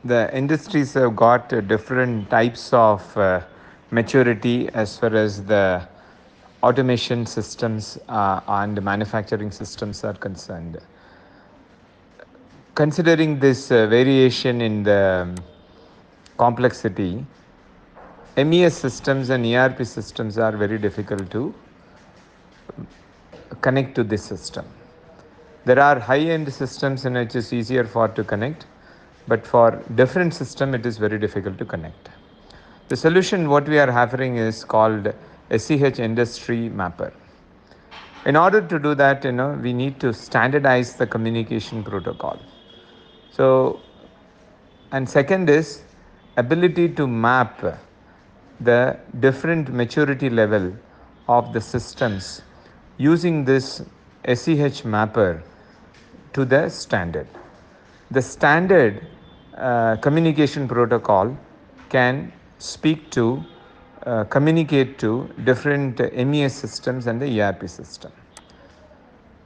the industries have got different types of maturity as far as the automation systems and manufacturing systems are concerned. Considering this variation in the complexity, MES systems and ERP systems are very difficult to connect to this system. There are high-end systems in which it's easier for to connect, but for different system it is very difficult to connect. The solution what we are offering is called SCH Industry Mapper. In order to do that, we need to standardize the communication protocol. So, and second is ability to map the different maturity level of the systems using this SCH mapper to the standard. The standard communication protocol can speak to, communicate to different MES systems and the ERP system.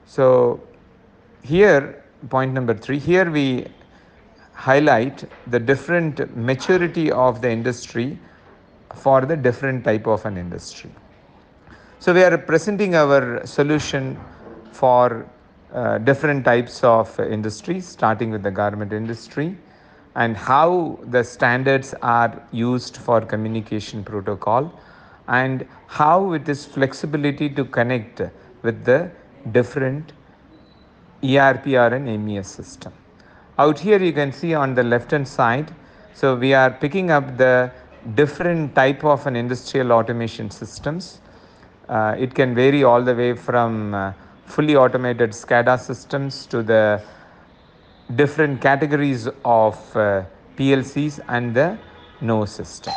So here, point number 3, here we highlight the different maturity of the industry for the different type of an industry. So we are presenting our solution for different types of industries, starting with the garment industry, and how the standards are used for communication protocol, and how it is flexibility to connect with the different ERP or an MES system. Out here you can see on the left hand side, so we are picking up the different type of an industrial automation systems. It can vary all the way from fully automated SCADA systems to the different categories of PLCs and the NO system.